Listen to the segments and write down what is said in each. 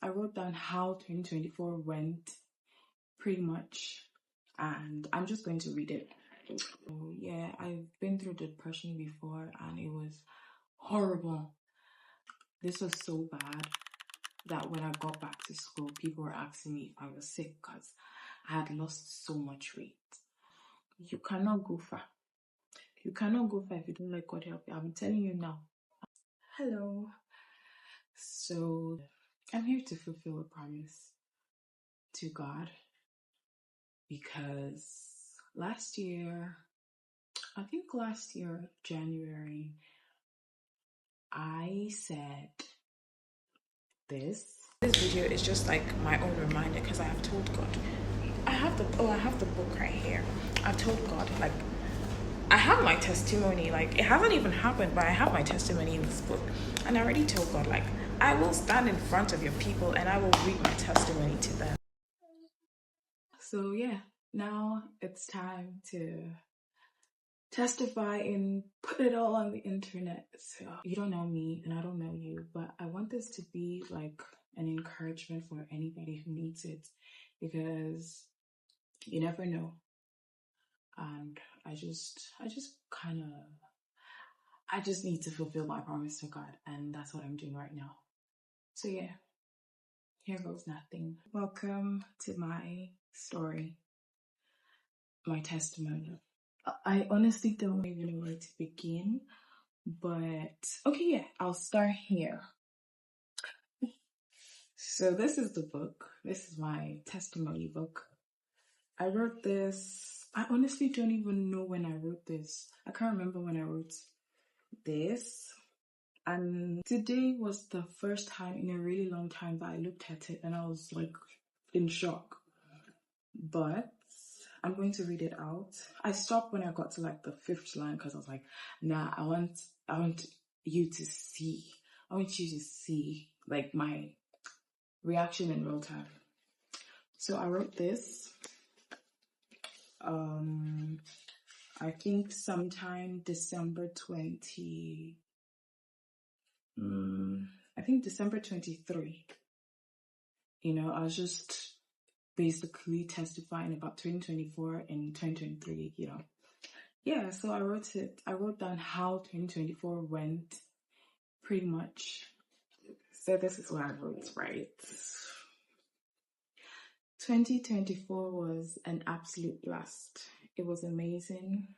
I wrote down how 2024 went pretty much, and I'm just going to read it. So yeah, I've been through depression before and it was horrible. This was so bad that when I got back to school, people were asking me if I was sick because I had lost so much weight. You cannot go far. You cannot go far if you don't let God help you. I'm telling you now. Hello. So I'm here to fulfill a promise to God because last year, January, I said this. This video is just like my own reminder because I have told God. I have the book right here. I've told God, like, I have my testimony, like, it hasn't even happened, but I have my testimony in this book. And I already told God, like, I will stand in front of your people and I will read my testimony to them. So yeah, now it's time to testify and put it all on the internet. So you don't know me and I don't know you, but I want this to be like an encouragement for anybody who needs it, because you never know. And I just need to fulfill my promise to God, and that's what I'm doing right now. So yeah, here goes nothing. Welcome to my story, my testimony. I honestly don't even know where to begin, but okay, yeah, I'll start here. So this is the book. This is my testimony book. I wrote this. I honestly don't even know when I wrote this. I can't remember when I wrote this. And today was the first time in a really long time that I looked at it and I was like in shock. But I'm going to read it out. I stopped when I got to like the 5th line because I was like, nah, I want you to see. I want you to see like my reaction in real time. So I wrote this. I think sometime December 23. You know, I was just basically testifying about 2024 and 2023, you know. Yeah, so I wrote down how 2024 went pretty much. So this is what I wrote, right? 2024 was an absolute blast. It was amazing.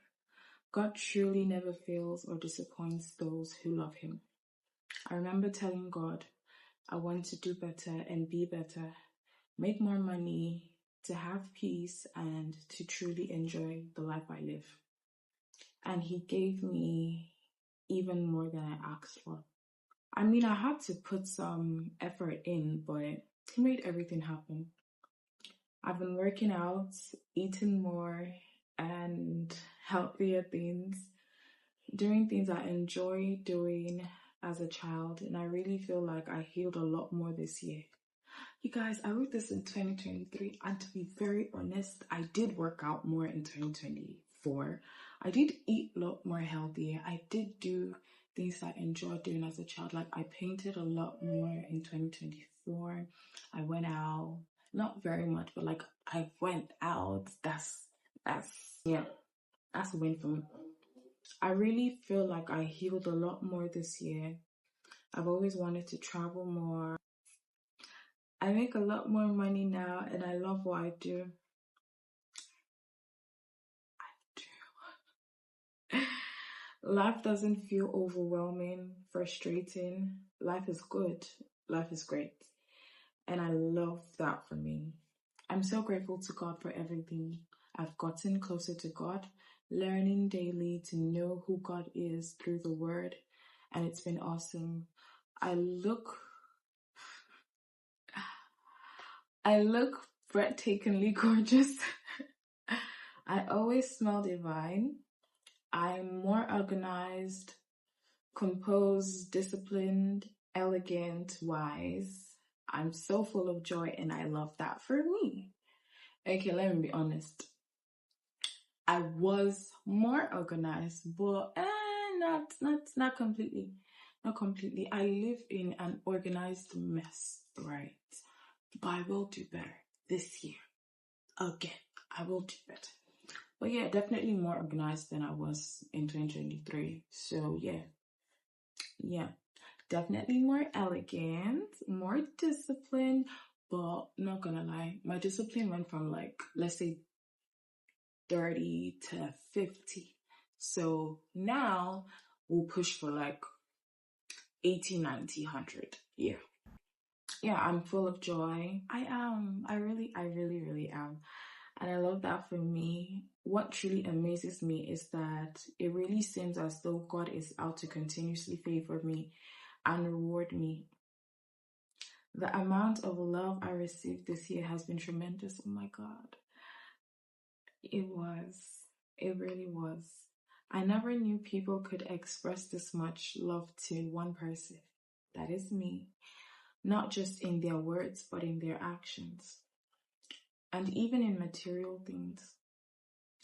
God truly never fails or disappoints those who love him. I remember telling God, I want to do better and be better, make more money, to have peace, and to truly enjoy the life I live. And he gave me even more than I asked for. I mean, I had to put some effort in, but he made everything happen. I've been working out, eating more, and healthier things, doing things I enjoy doing as a child, and I really feel like I healed a lot more this year. You guys, I wrote this in 2023, and to be very honest, I did work out more in 2024. I did eat a lot more healthier. I did do things I enjoyed doing as a child. Like I painted a lot more in 2024. I went out, not very much, but like I went out. That's a win for me. I really feel like I healed a lot more this year. I've always wanted to travel more. I make a lot more money now and I love what I do. Life doesn't feel overwhelming, frustrating. Life is good. Life is great. And I love that for me. I'm so grateful to God for everything. I've gotten closer to God, learning daily to know who God is through the word. And it's been awesome. I look breathtakingly gorgeous. I always smell divine. I'm more organized, composed, disciplined, elegant, wise. I'm so full of joy and I love that for me. Okay, let me be honest. I was more organized, but not completely. Not completely. I live in an organized mess, right? but I will do better this year. Again, I will do better. But yeah, definitely more organized than I was in 2023. So yeah, definitely more elegant, more disciplined, but not gonna lie, my discipline went from like, let's say 30 to 50. So now we'll push for like 80, 90, 100. Yeah, I'm full of joy. I am. I really am. And I love that for me. What truly amazes me is that it really seems as though God is out to continuously favor me and reward me. The amount of love I received this year has been tremendous. Oh my God. It was. It really was. I never knew people could express this much love to one person. That is me. Not just in their words, but in their actions. And even in material things.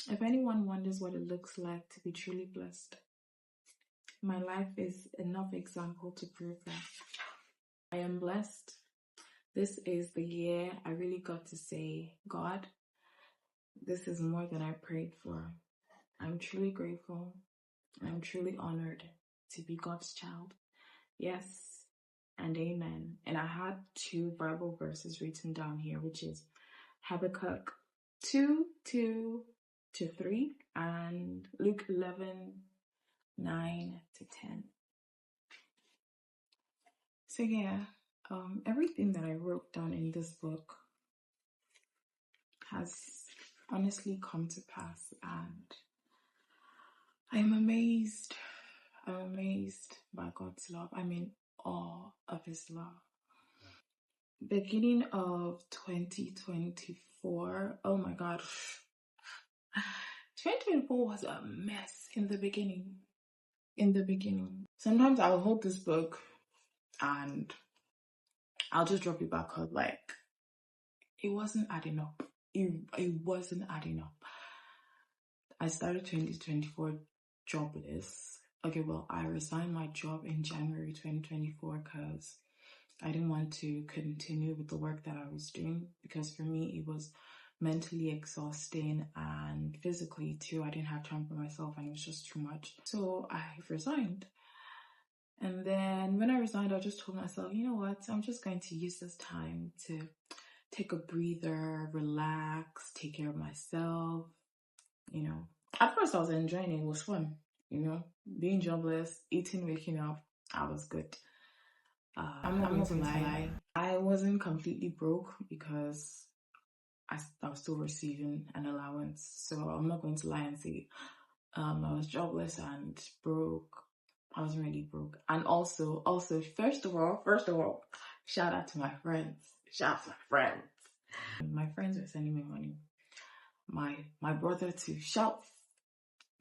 If anyone wonders what it looks like to be truly blessed, my life is enough example to prove that. I am blessed. This is the year I really got to say, God, this is more than I prayed for. I'm truly grateful. I'm truly honored to be God's child. Yes and amen. And I had 2 Bible verses written down here, which is Habakkuk 2:2-3 and Luke 11:9-10. So yeah, everything that I wrote down in this book has honestly come to pass, and I'm amazed. I'm amazed by God's love. I'm in awe of His love. Beginning of 2024, oh my God. 2024 was a mess in the beginning. Sometimes I'll hold this book and I'll just drop it back up. Like, it wasn't adding up. It wasn't adding up. I started 2024 jobless. Okay, well, I resigned my job in January 2024 because I didn't want to continue with the work that I was doing, because for me it was mentally exhausting and physically too. I didn't have time for myself and it was just too much. So I resigned. And then when I resigned, I just told myself, you know what, I'm just going to use this time to take a breather, relax, take care of myself. At first I was enjoying it. It was fun, being jobless, eating, waking up. I was good. I'm not going to lie. I wasn't completely broke because I was still receiving an allowance. So I'm not going to lie and say I was jobless and broke. I wasn't really broke. And also, first of all, shout out to my friends. My friends were sending me money. My brother too.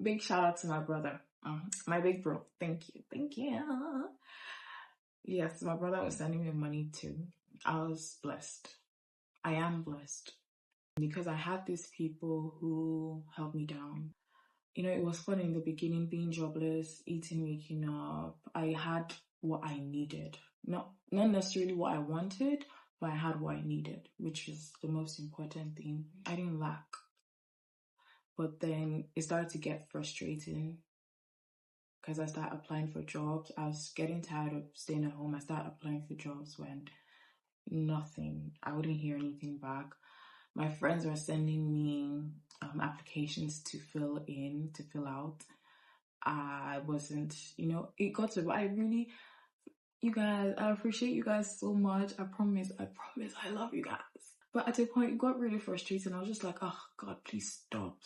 Big shout out to my brother. My big bro. Thank you. Yes, my brother was sending me money too. I was blessed. I am blessed because I had these people who held me down. It was fun in the beginning, being jobless, eating, waking up. I had what I needed. Not necessarily what I wanted, but I had what I needed, which is the most important thing. I didn't lack. But then it started to get frustrating because I started applying for jobs. I was getting tired of staying at home. I started applying for jobs when nothing. I wouldn't hear anything back. My friends were sending me applications to fill out. I wasn't, it got to, you guys, I appreciate you guys so much. I promise, I love you guys. But at a point, it got really frustrating. I was just like, oh God, please stop.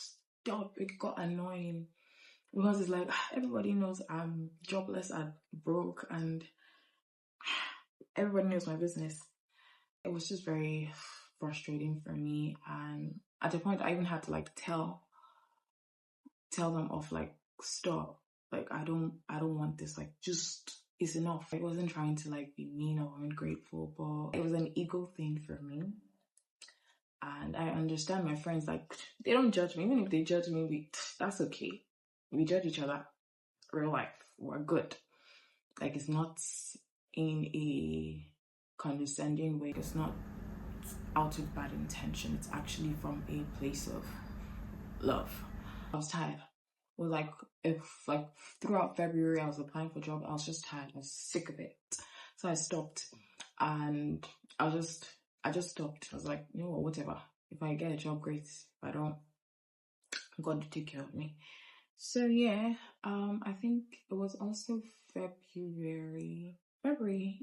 It got annoying because it's like, everybody knows I'm jobless and broke and everybody knows my business. It was just very frustrating for me. And at a point, I even had to tell them off, stop. I don't want this. Just, it's enough. I wasn't trying to be mean or ungrateful, but it was an ego thing for me. And I understand my friends, they don't judge me. Even if they judge me, that's okay. We judge each other. Real life. We're good. It's not in a condescending way. It's not out of bad intention. It's actually from a place of love. I was tired. It was like throughout February I was applying for jobs. I was just tired. I was sick of it. So I stopped, and I just stopped. I was like, you know what, whatever. If I get a job, great. If I don't, God to take care of me. So yeah, I think it was also February.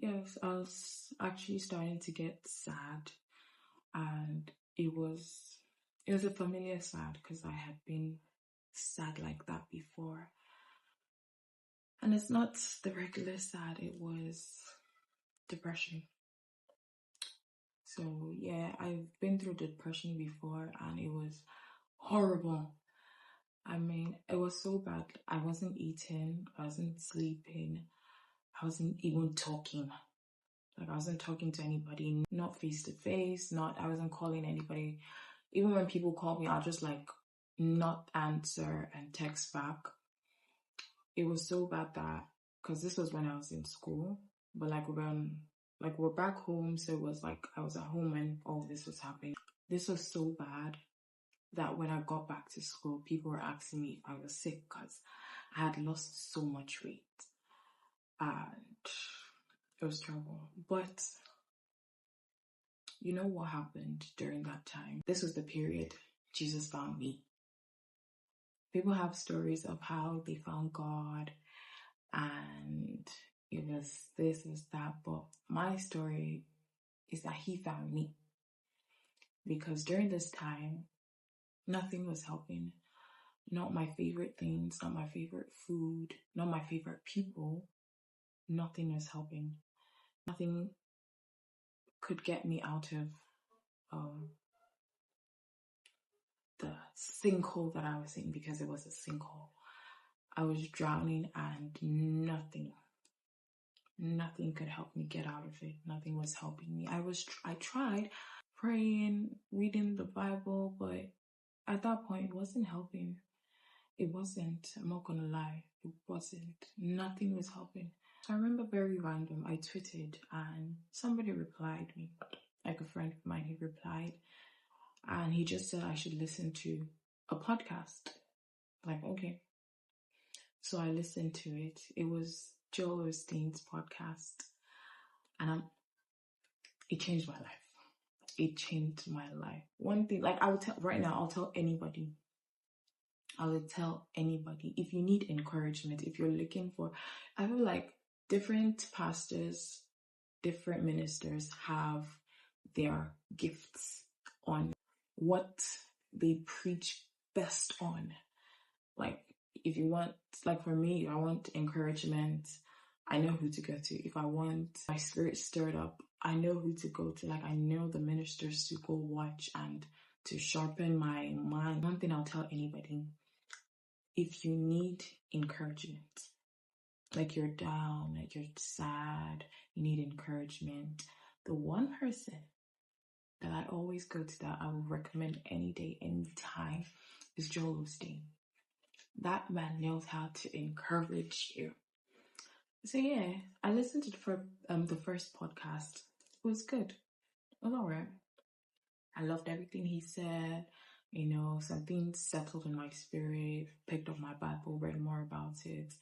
Yes, I was actually starting to get sad, and it was a familiar sad because I had been sad like that before. And it's not the regular sad, it was depression. So yeah, I've been through depression before and it was horrible. I mean, it was so bad. I wasn't eating, I wasn't sleeping, I wasn't even talking. Like, I wasn't talking to anybody, not face to face, I wasn't calling anybody. Even when people called me, I'll just like not answer and text back. It was so bad that, because this was when I was in school, but we're back home, so it was like I was at home when all this was happening. This was so bad that when I got back to school, people were asking me if I was sick because I had lost so much weight. And it was terrible. But you know what happened during that time? This was the period Jesus found me. People have stories of how they found God and it was this, it was that, but my story is that he found me. Because during this time, nothing was helping. Not my favorite things, not my favorite food, not my favorite people. Nothing was helping. Nothing could get me out of the sinkhole that I was in, because it was a sinkhole. I was drowning and nothing could help me get out of it. Nothing was helping me. I tried praying, reading the Bible, but at that point it wasn't helping. It wasn't. I'm not gonna lie. It wasn't. Nothing was helping. I remember very random. I tweeted and somebody replied me, like a friend of mine. He replied and he just said I should listen to a podcast. Like, okay. So I listened to it. It was Joel Osteen's podcast, and it changed my life. It changed my life. One thing, like I would tell right now, I'll tell anybody. I would tell anybody, if you need encouragement, if you're looking for, I feel like different pastors, different ministers have their gifts on what they preach best on. Like, if you want, like for me, I want encouragement, I know who to go to. If I want my spirit stirred up, I know who to go to. Like, I know the ministers to go watch and to sharpen my mind. One thing I'll tell anybody, if you need encouragement, like you're down, like you're sad, you need encouragement, the one person that I always go to, that I will recommend any day, any time, is Joel Osteen. That man knows how to encourage you. So yeah, I listened to the first podcast. It was good. It was alright. I loved everything he said. You know, something settled in my spirit. Picked up my Bible, read more about it.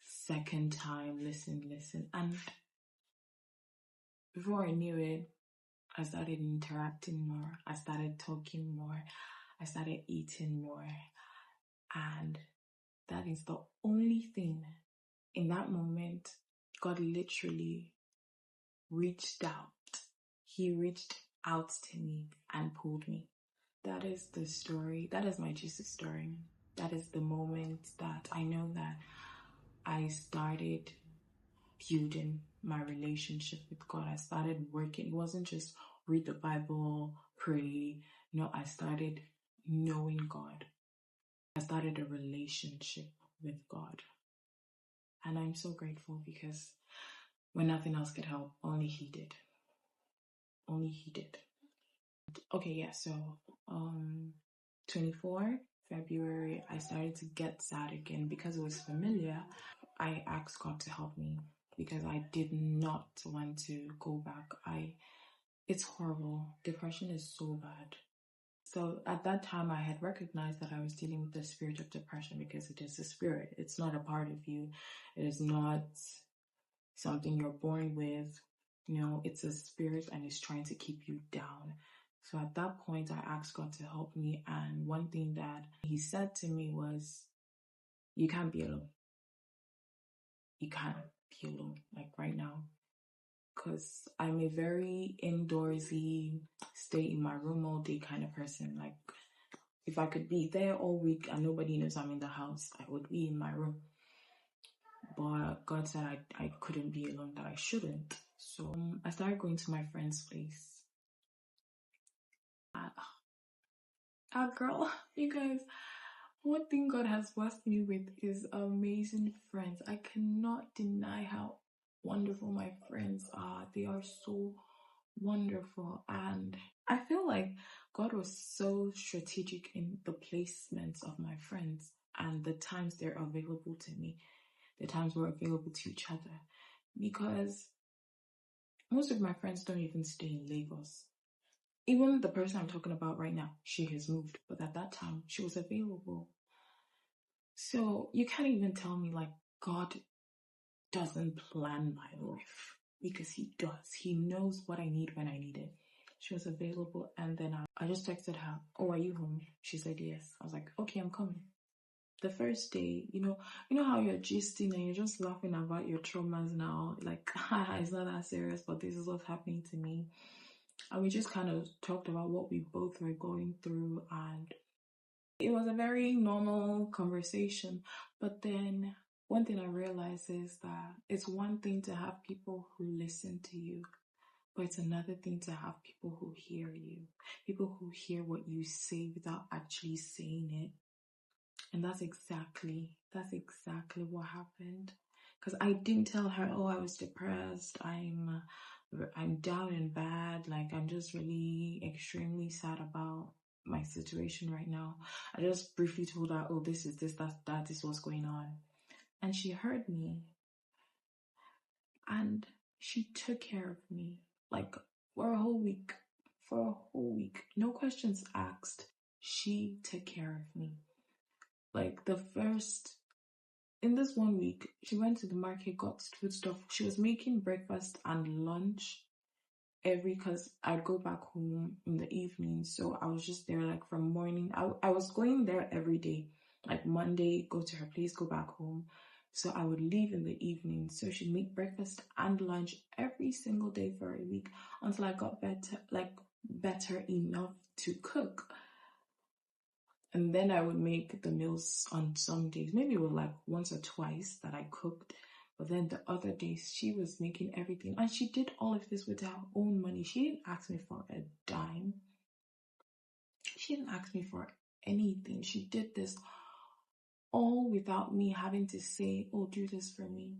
Second time, listen, and before I knew it, I started interacting more. I started talking more. I started eating more, and that is the only thing. In that moment, God literally reached out. He reached out to me and pulled me. That is the story. That is my Jesus story. That is the moment that I know that I started building my relationship with God. I started working. It wasn't just read the Bible, pray. No, I started knowing God. I started a relationship with God. And I'm so grateful, because when nothing else could help, only He did. Only He did. Okay, yeah, so 24 February, I started to get sad again because it was familiar. I asked God to help me because I did not want to go back. It's horrible. Depression is so bad. So at that time, I had recognized that I was dealing with the spirit of depression, because it is a spirit. It's not a part of you. It is not something you're born with. It's a spirit, and it's trying to keep you down. So at that point, I asked God to help me. And one thing that He said to me was, you can't be alone. You can't be alone, like right now. Because I'm a very indoorsy, stay in my room all day kind of person. Like, if I could be there all week and nobody knows I'm in the house, I would be in my room. But God said I couldn't be alone, that I shouldn't. So I started going to my friend's place. Girl, you guys, one thing God has blessed me with is amazing friends. I cannot deny how wonderful my friends are. They are so wonderful, and I feel like God was so strategic in the placements of my friends and the times they're available to me, the times we're available to each other, because most of my friends don't even stay in Lagos. Even the person I'm talking about right now, she has moved, but at that time she was available. So you can't even tell me like God doesn't plan my life, because He does. He knows what I need when I need it. She was available, and then I just texted her, "Oh, are you home?" She said yes. I was like, "Okay, I'm coming." The first day, you know how you're gisting and you're just laughing about your traumas now, like, haha, it's not that serious, but this is what's happening to me. And we just kind of talked about what we both were going through, and it was a very normal conversation. But then one thing I realized is that it's one thing to have people who listen to you, but it's another thing to have people who hear you, people who hear what you say without actually saying it. And that's exactly what happened. Because I didn't tell her, oh, I was depressed, I'm down and bad, like I'm just really extremely sad about my situation right now. I just briefly told her, oh, this is that is what's going on. And she heard me, and she took care of me, like for a whole week. No questions asked. She took care of me. Like in this 1 week, she went to the market, got food stuff. She was making breakfast and lunch because I'd go back home in the evening. So I was just there like from morning. I was going there every day, like Monday, go to her place, go back home. So I would leave in the evening. So she'd make breakfast and lunch every single day for a week until I got better enough to cook. And then I would make the meals on some days. Maybe it was like once or twice that I cooked. But then the other days, she was making everything. And she did all of this with her own money. She didn't ask me for a dime. She didn't ask me for anything. She did this all without me having to say, oh, do this for me.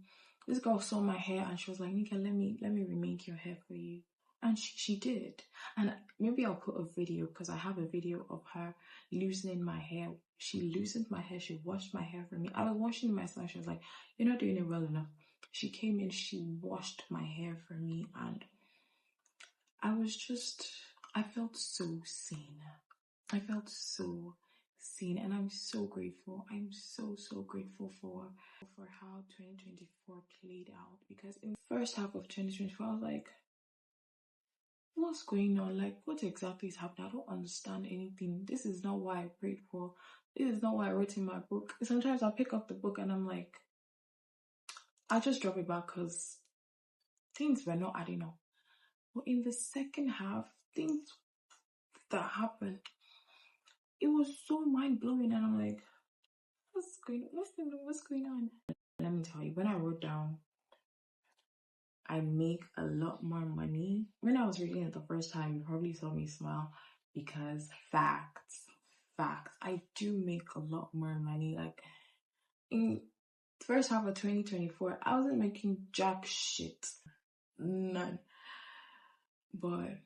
This girl saw my hair and she was like, Nika, let me remake your hair for you. And she did. And maybe I'll put a video, because I have a video of her loosening my hair. She loosened my hair. She washed my hair for me. I was washing it myself. She was like, you're not doing it well enough. She came in, she washed my hair for me. And I felt so seen. I felt so seen. And I'm so grateful. I'm so grateful for how 2024 played out. Because in the first half of 2024, I was like, what's going on? Like, what exactly is happening? I don't understand anything. This is not what I prayed for. This is not what I wrote in my book. Sometimes I'll pick up the book and I'm like, I just drop it back because things were not adding up. But in the second half, things that happened, it was so mind-blowing. And I'm like, what's going on? Let me tell you, when I wrote down, I make a lot more money. When I was reading it the first time, you probably saw me smile, because facts. I do make a lot more money. Like in the first half of 2024, I wasn't making jack shit. None. But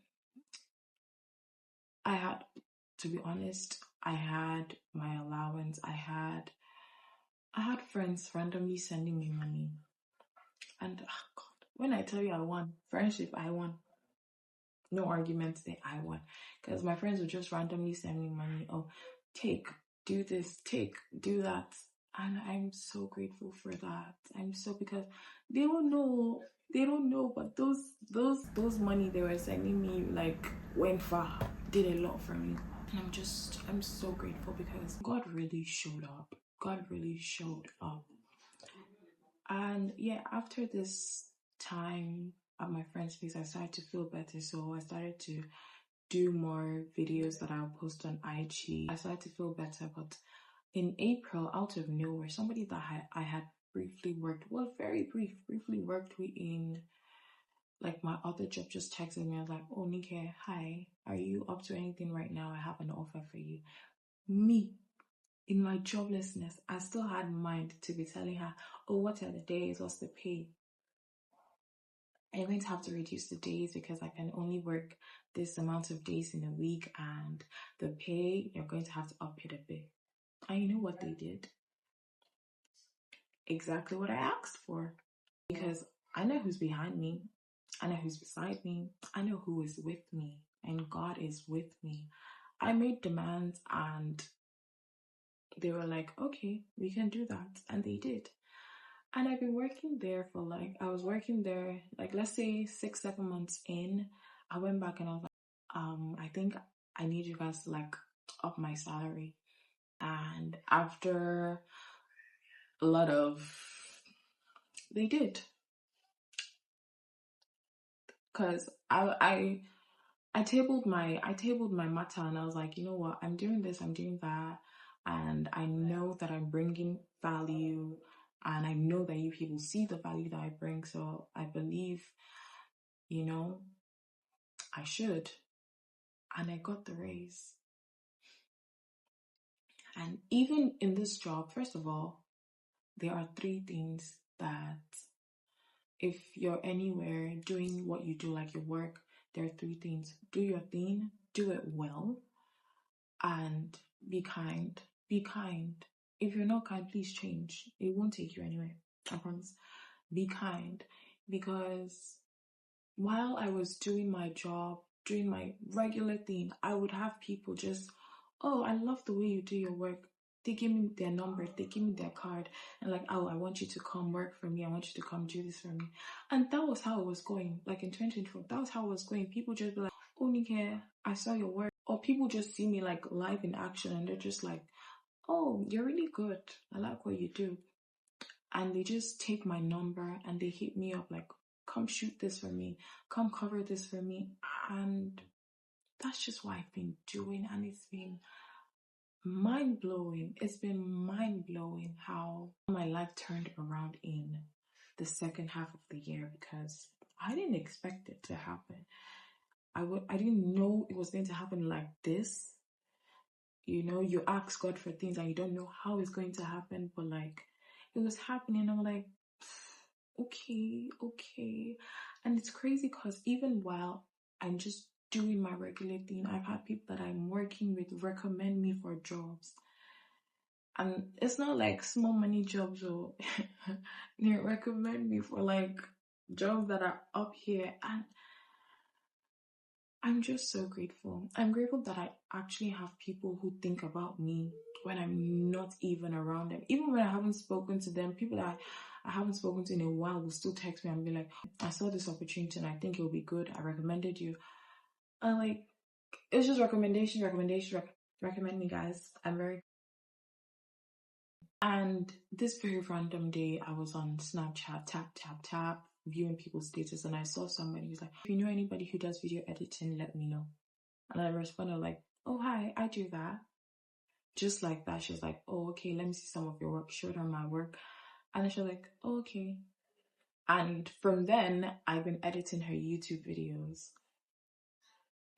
to be honest, I had my allowance. I had friends randomly sending me money. And God, when I tell you I won, friendship, I won. No arguments that I won. Because my friends would just randomly send me money. Oh, take, do this, take, do that. And I'm so grateful for that. I'm so, because they don't know, but those money they were sending me like went far, did a lot for me. And I'm so grateful because God really showed up. God really showed up. And yeah, after this time at my friend's place, I started to feel better. So I started to do more videos that I'll post on IG. I started to feel better. But in April, out of nowhere, somebody that I had briefly worked, well, very briefly worked with in like my other job, just texted me. I was like, oh, Nike, hi, are you up to anything right now? I have an offer for you. Me, in my joblessness, I still had mind to be telling her, oh, what are the days? What's the pay? I'm going to have to reduce the days because I can only work this amount of days in a week, and the pay, you're going to have to up it a bit. And you know what they did? Exactly what I asked for. Because I know who's behind me. I know who's beside me. I know who is with me. And God is with me. I made demands and they were like, okay, we can do that. And they did. And I've been working there for like, I was working there, like, let's say 6-7 months in. I went back and I was like, I think I need you guys to like up my salary. And after a lot of, they did. Cause I tabled my matter and I was like, you know what, I'm doing this, I'm doing that, and I know that I'm bringing value, and I know that you people see the value that I bring, so I believe, you know, I should. And I got the raise. And even in this job, first of all, there are 3 things that if you're anywhere doing what you do, like your work, there are 3 things. Do your thing, do it well, and be kind. Be kind. If you're not kind, please change. It won't take you anywhere. I promise. Be kind. Because while I was doing my job, doing my regular thing, I would have people just, oh, I love the way you do your work. They give me their number, they give me their card, and like, oh, I want you to come work for me. I want you to come do this for me. And that was how it was going. Like in 2024, that was how it was going. People just be like, oh, Nike, I saw your work. Or people just see me like live in action and they're just like, oh, you're really good. I like what you do. And they just take my number and they hit me up like, come shoot this for me, come cover this for me. And that's just what I've been doing. And it's been mind-blowing. It's been mind-blowing how my life turned around in the second half of the year, because I didn't expect it to happen. I didn't know it was going to happen like this. You know, you ask God for things and you don't know how it's going to happen, but like it was happening. I'm like, okay. And it's crazy because even while I'm just doing my regular thing, I've had people that I'm working with recommend me for jobs. And it's not like small money jobs, or they recommend me for like jobs that are up here. And I'm just so grateful. I'm grateful that I actually have people who think about me when I'm not even around them. Even when I haven't spoken to them, people that I haven't spoken to in a while will still text me and be like, I saw this opportunity and I think it'll be good. I recommended you. And like, it's just recommendation, recommend me, guys. I'm very. And this very random day, I was on Snapchat, tap, viewing people's status, and I saw somebody who's like, if you know anybody who does video editing, let me know. And I responded like, oh, hi, I do that. Just like that. She was like, oh, okay, let me see some of your work. Showed her my work. And then she was like, oh, okay. And from then, I've been editing her YouTube videos.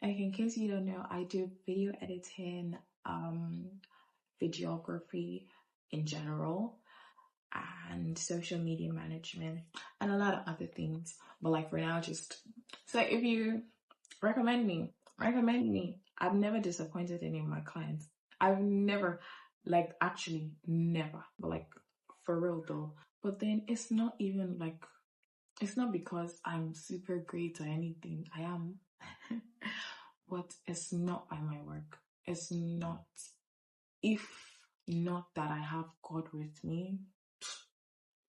Like, in case you don't know, I do video editing, videography in general, and social media management, and a lot of other things. But like for now, just so if you recommend me. I've never disappointed any of my clients. I've never, like, actually never, but like for real though. But then it's not even like, it's not because I'm super great or anything. I am, But it's not by my work. It's not. If not that I have God with me,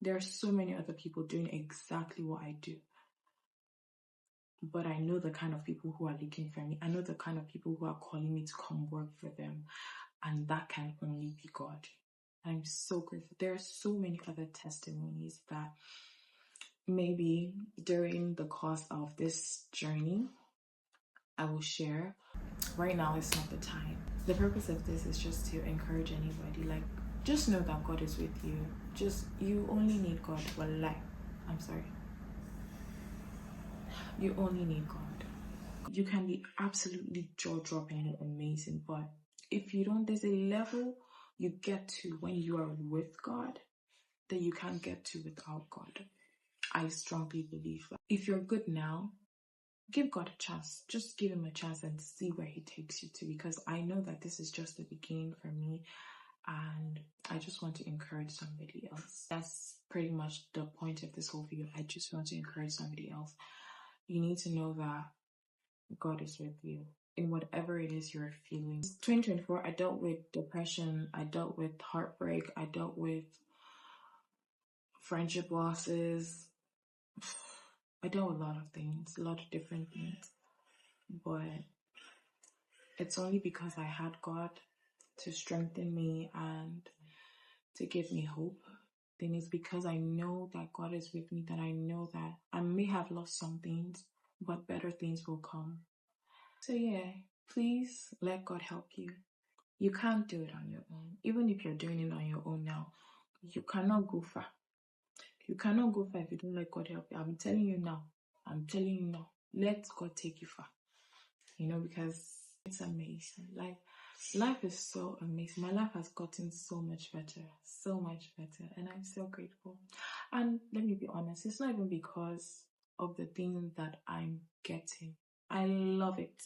there are so many other people doing exactly what I do. But I know the kind of people who are looking for me. I know the kind of people who are calling me to come work for them. And that can only be God. I'm so grateful. There are so many other testimonies that maybe during the course of this journey, I will share. Right now, it's not the time. The purpose of this is just to encourage anybody. Like, just know that God is with you. You only need God. I'm sorry. You only need God. You can be absolutely jaw-dropping and amazing, but if you don't, there's a level you get to when you are with God that you can't get to without God. I strongly believe that. If you're good now, give God a chance. Just give him a chance and see where he takes you to, because I know that this is just the beginning for me, and I just want to encourage somebody else. That's pretty much the point of this whole video. I just want to encourage somebody else. You need to know that God is with you in whatever it is you're feeling. 2024, I dealt with depression, I dealt with heartbreak, I dealt with friendship losses. I dealt with a lot of things, a lot of different things. But it's only because I had God to strengthen me and to give me hope. Then it's because I know that God is with me, that I know that I may have lost some things, but better things will come. So yeah, please let God help you. You can't do it on your own. Even if you're doing it on your own now, you cannot go far. You cannot go far if you don't let God help you. I'm telling you now. Let God take you far. Because it's amazing. Like, life is so amazing. My life has gotten so much better. So much better. And I'm so grateful. And let me be honest, it's not even because of the things that I'm getting. I love it.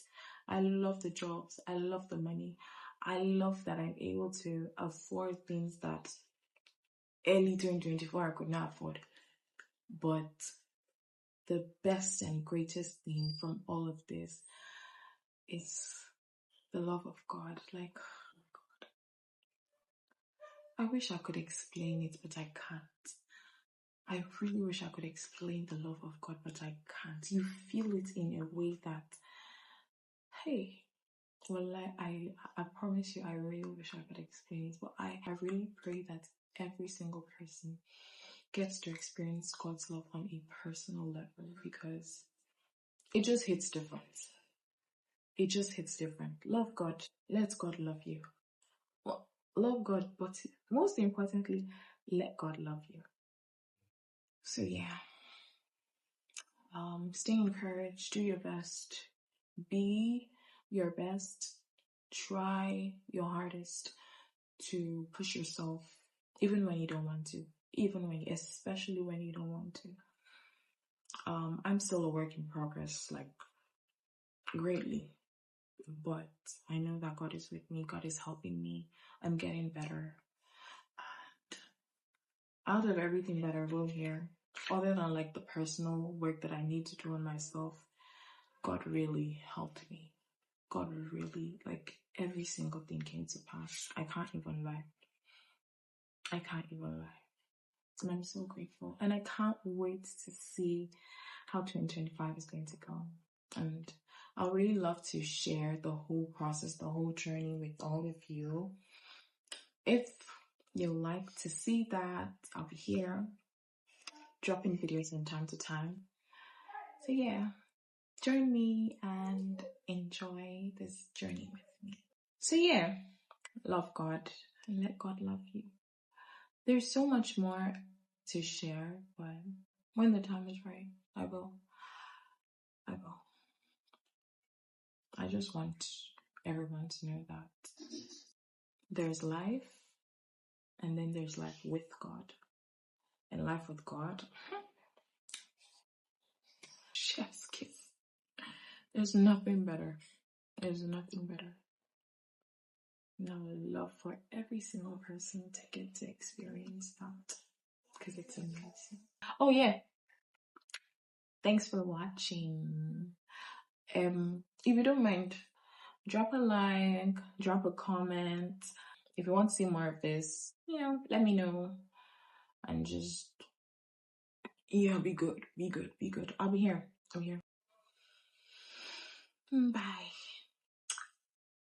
I love the jobs. I love the money. I love that I'm able to afford things that early 2024 I could not afford. But the best and greatest thing from all of this is the love of God. Like, God. I wish I could explain it, but I can't. I really wish I could explain the love of God, but I can't. You feel it in a way that, hey, well, I promise you, I really wish I could explain it, but I really pray that every single person gets to experience God's love on a personal level, because it just hits different. It just hits different. Love God. Let God love you. Well, love God, but most importantly, let God love you. So yeah, stay encouraged. Do your best. Be your best. Try your hardest to push yourself, even when you don't want to. Especially when you don't want to. I'm still a work in progress, like, greatly. But I know that God is with me. God is helping me. I'm getting better. And out of everything that I wrote here, other than like the personal work that I need to do on myself, God really helped me. God really, like, every single thing came to pass. I can't even lie. So I'm so grateful. And I can't wait to see how 2025 is going to go. And I would really love to share the whole process, the whole journey with all of you. If you like to see that, I'll be here dropping videos from time to time. So yeah, join me and enjoy this journey with me. So yeah, love God and let God love you. There's so much more to share, but when the time is right, I will. I just want everyone to know that there's life, and then there's life with God. And life with God, chef's kiss. There's nothing better. Now, love for every single person to get to experience that, because it's amazing. Oh yeah, thanks for watching. If you don't mind, drop a like, drop a comment. If you want to see more of this, let me know. And just, be good, be good, be good. I'll be here. Bye.